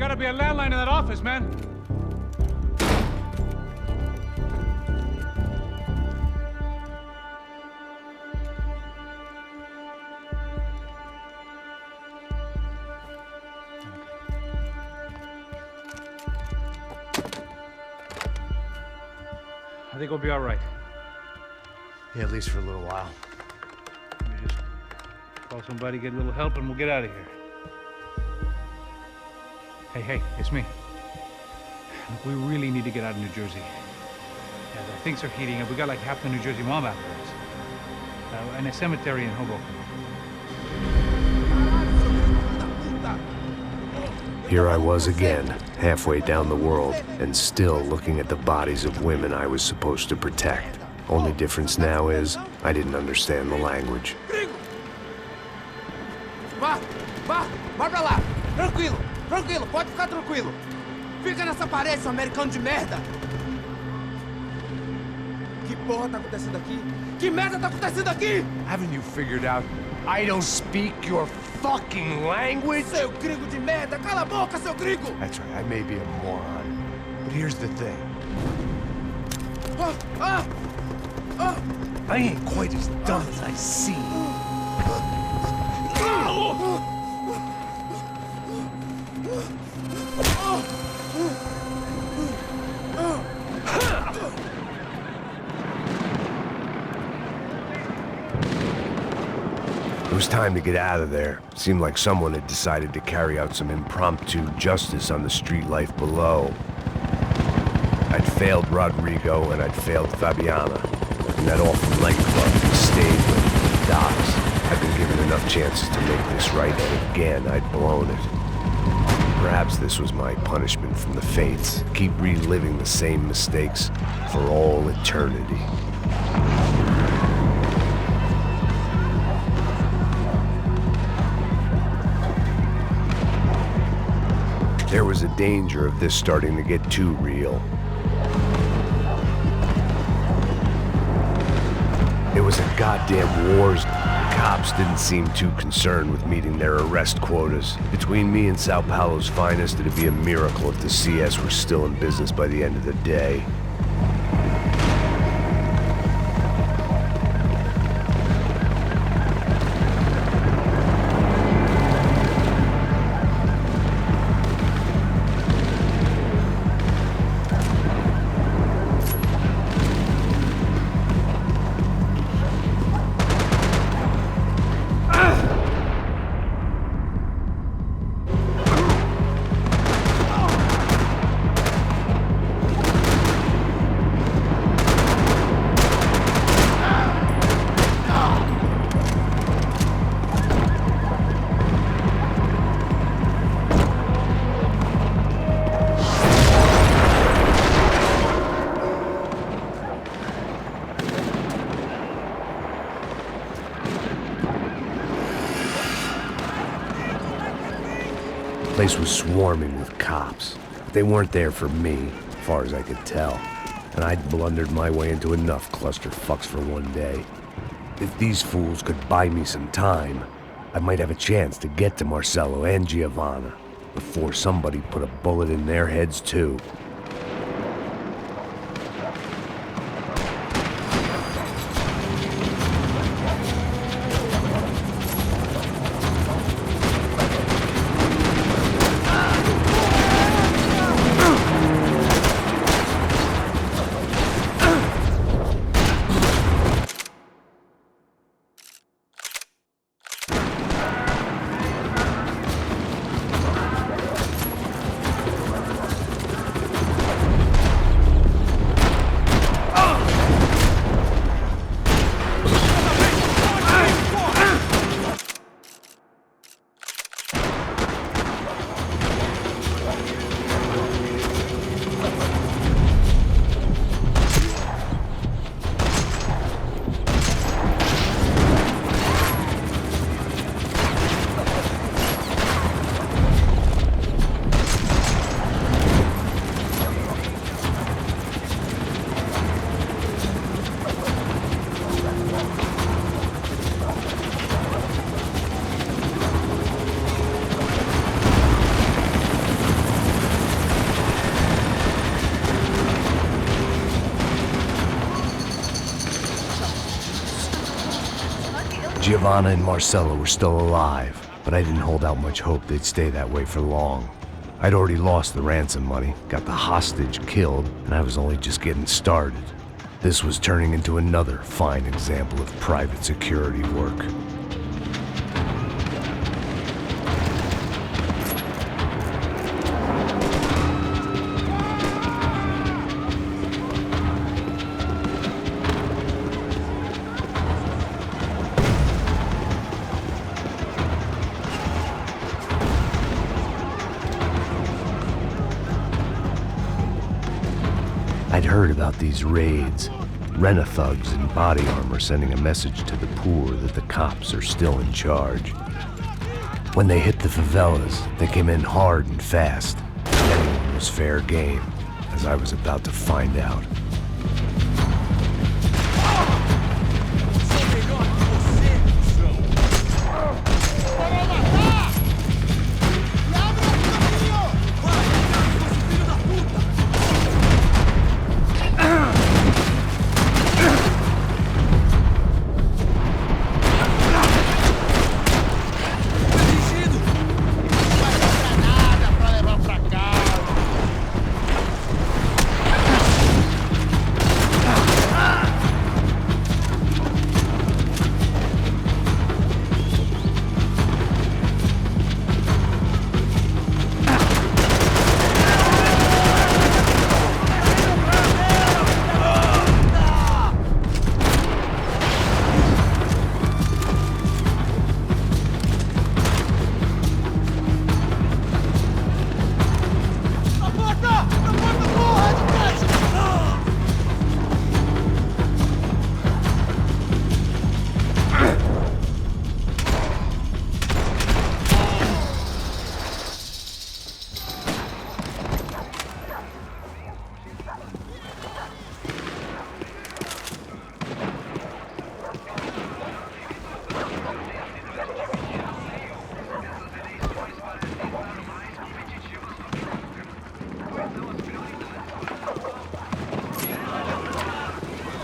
gotta be a landline in that office, man. I think we'll be all right. Yeah, at least for a little while. We just call somebody, get a little help, and we'll get out of here. Hey, it's me. Look, we really need to get out of New Jersey. Yeah, things are heating up. We got like half the New Jersey mob after us. And a cemetery in Hoboken. Here I was again, halfway down the world, and still looking at the bodies of women I was supposed to protect. Only difference now is, I didn't understand the language. Vá pra lá! Tranquilo, pode ficar tranquilo! Fica nessa parede, seu americano de merda! Que porra tá acontecendo aqui? Que merda tá acontecendo aqui? Haven't you figured out I don't speak your fucking language? Seu gringo de merda! Cala a boca, seu gringo! That's right, I may be a moron, but here's the thing. I ain't quite as dumb as I seem. It was time to get out of there. Seemed like someone had decided to carry out some impromptu justice on the street life below. I'd failed Rodrigo and I'd failed Fabiana. And that awful nightclub stayed with the docks. I'd been given enough chances to make this right, and again I'd blown it. Perhaps this was my punishment from the fates. Keep reliving the same mistakes for all eternity. There was a danger of this starting to get too real. It was a goddamn war. The cops didn't seem too concerned with meeting their arrest quotas. Between me and Sao Paulo's finest, it'd be a miracle if the CS were still in business by the end of the day. The place was swarming with cops. They weren't there for me, as far as I could tell. And I'd blundered my way into enough clusterfucks for one day. If these fools could buy me some time, I might have a chance to get to Marcello and Giovanna before somebody put a bullet in their heads too. Giovanna and Marcella were still alive, but I didn't hold out much hope they'd stay that way for long. I'd already lost the ransom money, got the hostage killed, and I was only just getting started. This was turning into another fine example of private security work. I'd heard about these raids, rent-a-thugs in body armor sending a message to the poor that the cops are still in charge. When they hit the favelas, they came in hard and fast. Anyone was fair game, as I was about to find out.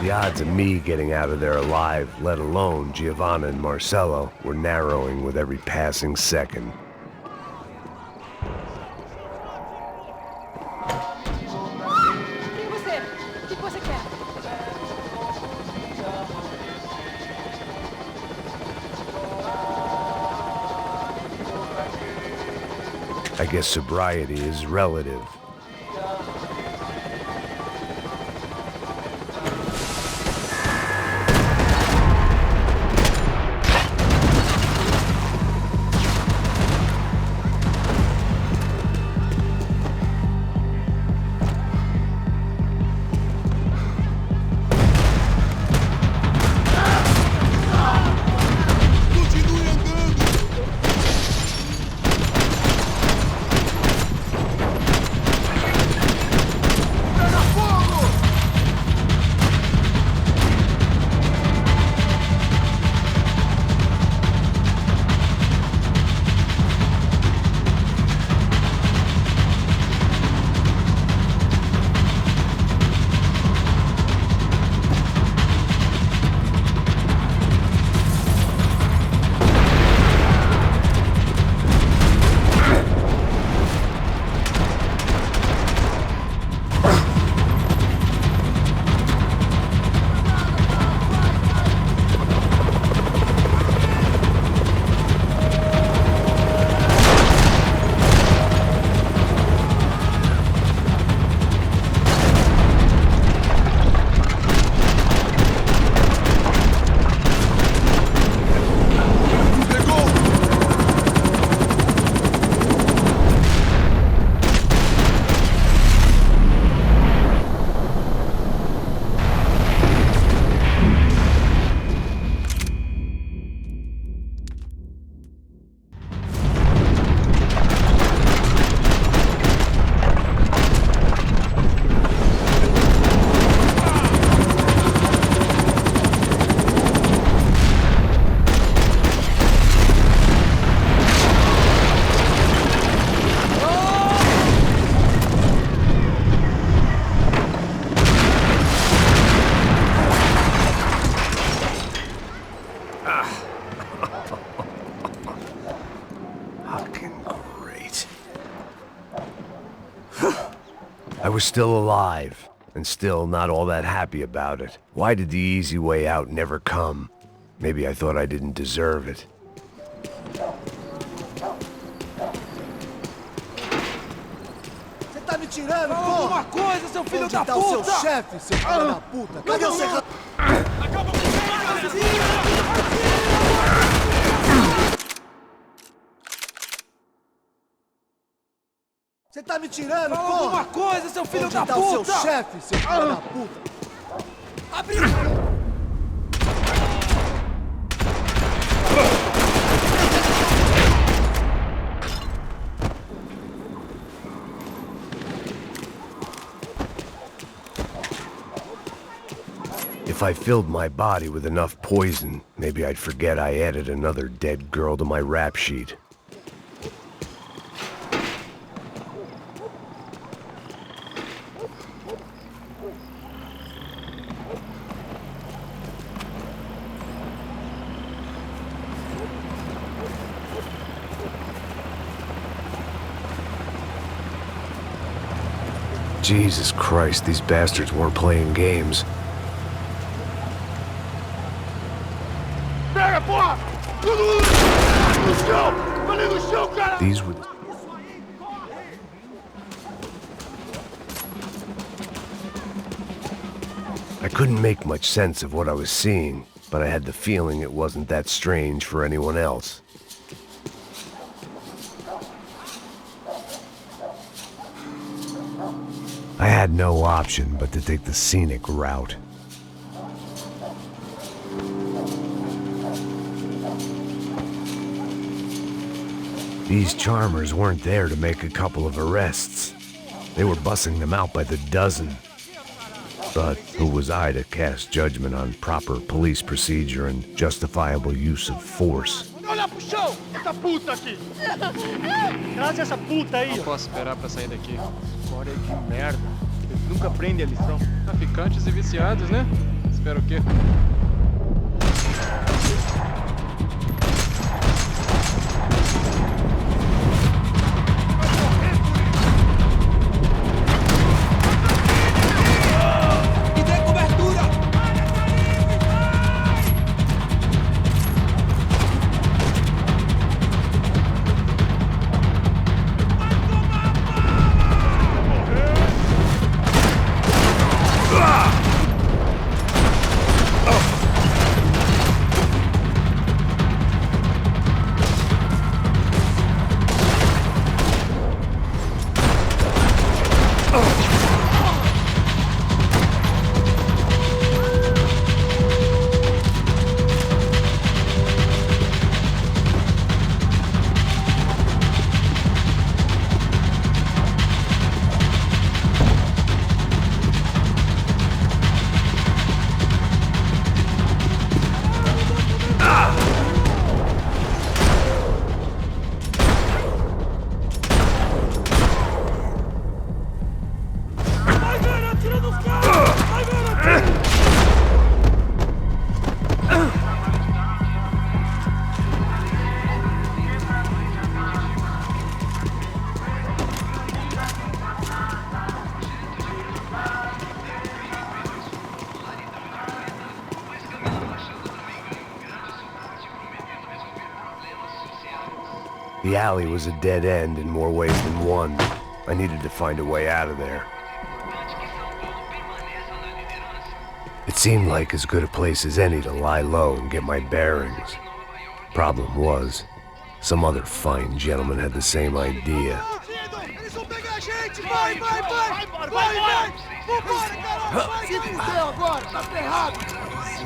The odds of me getting out of there alive, let alone Giovanna and Marcello, were narrowing with every passing second. I guess sobriety is relative. was still alive, and still not all that happy about it. Why did the easy way out never come? Maybe I thought I didn't deserve it. Você tá me tirando, Fala porra? alguma coisa, seu filho Onde da tá o seu puta! chefe, seu filho da puta? Cadê o serrano? Acaba com isso! Você tá me tirando, Fala porra? alguma coisa, seu filho Onde da tá puta! o seu chefe, seu filho da puta? Abre! If I filled my body with enough poison, maybe I'd forget I added another dead girl to my rap sheet. Jesus Christ, these bastards weren't playing games. Pega, porra! No chão! Ali no chão, cara! These were... I couldn't make much sense of what I was seeing, but I had the feeling it wasn't that strange for anyone else. I had no option but to take the scenic route. These charmers weren't there to make a couple of arrests. They were bussing them out by the dozen. But who was I to cast judgment on proper police procedure and justifiable use of force? Olha pro chão! Essa puta aqui! Traz essa puta aí! Não posso esperar pra sair daqui. História de merda. Eles nunca aprendem a lição. Traficantes e viciados, né? Espero o quê? Me dê cobertura! The alley was a dead end in more ways than one. I needed to find a way out of there. It seemed like as good a place as any to lie low and get my bearings. Problem was, some other fine gentleman had the same idea. Eles vão pegar a gente! Vai, vai, vai! Vai, vai! Vambora, caralho! Se fudeu agora, tá ferrado!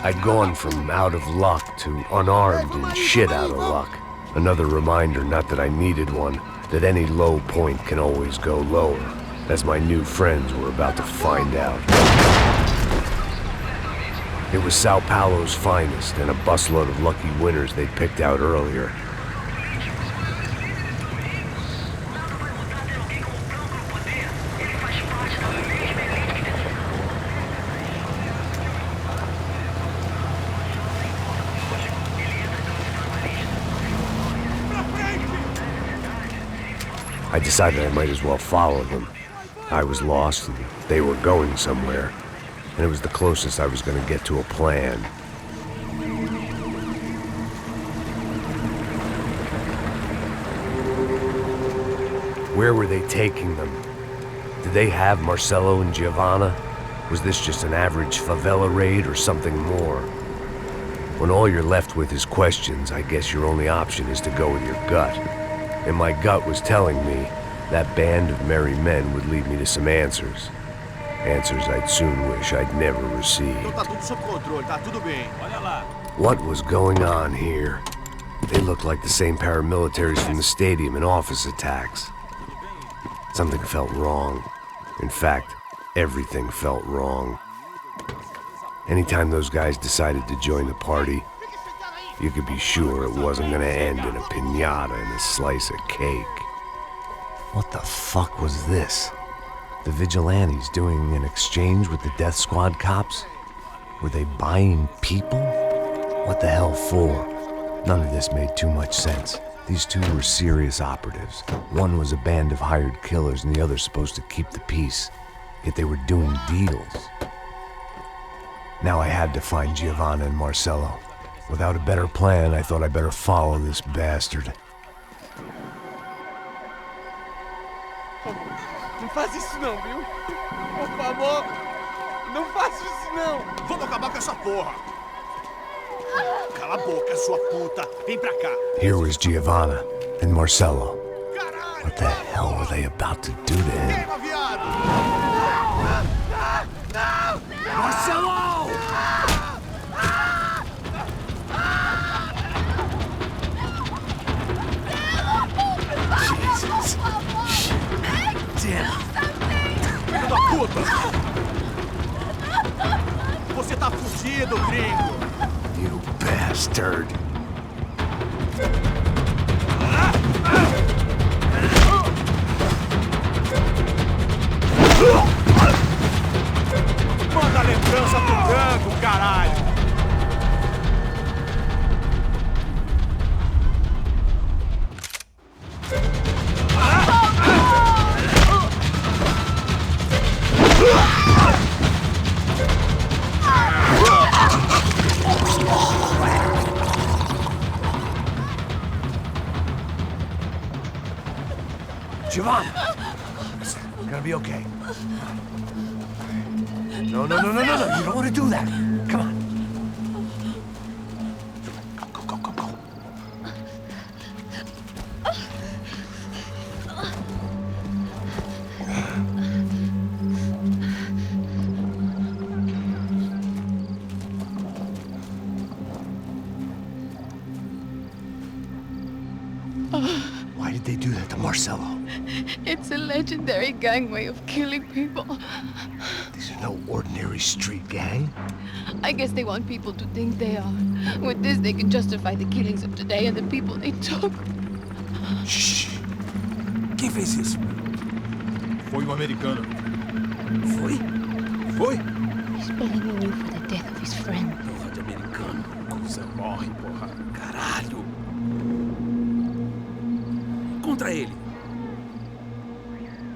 I'd gone from out of luck to unarmed and shit out of luck. Another reminder, not that I needed one, that any low point can always go lower, as my new friends were about to find out. It was Sao Paulo's finest, and a busload of lucky winners they'd picked out earlier. I decided I might as well follow them. I was lost and they were going somewhere, and it was the closest I was going to get to a plan. Where were they taking them? Did they have Marcelo and Giovanna? Was this just an average favela raid or something more? When all you're left with is questions, I guess your only option is to go with your gut. And my gut was telling me that band of merry men would lead me to some answers. Answers I'd soon wish I'd never received. Tá tudo sob controle, tá tudo bem. Olha lá. What was going on here? They looked like the same paramilitaries from the stadium in office attacks. Something felt wrong. In fact, everything felt wrong. Anytime those guys decided to join the party, you could be sure it wasn't gonna end in a piñata and a slice of cake. What the fuck was this? The vigilantes doing an exchange with the death squad cops? Were they buying people? What the hell for? None of this made too much sense. These two were serious operatives. One was a band of hired killers and the other supposed to keep the peace. Yet they were doing deals. Now I had to find Giovanna and Marcelo. Without a better plan, I thought I better follow this bastard. Não faz isso não, viu? Por favor, não faça isso não. Vamos acabar com essa porra. Cala a boca, sua puta. Vem pra cá. Here was Giovanna and Marcelo. What the hell were they about to do to him? Queima, viado. Não! Marcelo! Jesus. Damn. Filho da puta! Você tá fudido, gringo! You bastard! Manda a lembrança pro branco, caralho! Giovanna! Listen, you're gonna be okay. No, you don't want to do that. Come on. Go. Why did they do that to Marcelo? It's a legendary gang way of killing people. These are no ordinary street gang. I guess they want people to think they are. With this, they can justify the killings of today and the people they took. Shh! Quem fez isso? Foi um americano. Foi? He's blaming you for the death of his friend. Porra de americano. Coisa morre, porra. Caralho. Contra ele.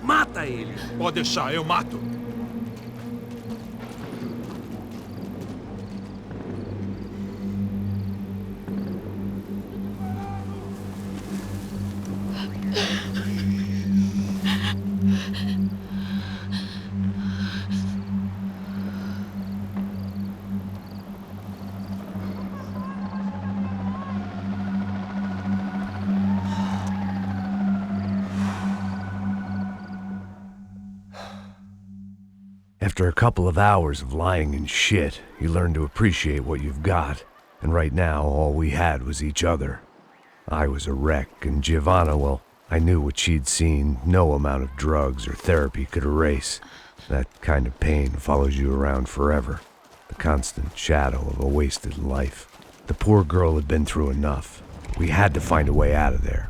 Mata ele. Pode deixar, eu mato. After a couple of hours of lying in shit, you learn to appreciate what you've got. And right now, all we had was each other. I was a wreck, and Giovanna, well, I knew what she'd seen no amount of drugs or therapy could erase. That kind of pain follows you around forever. The constant shadow of a wasted life. The poor girl had been through enough. We had to find a way out of there.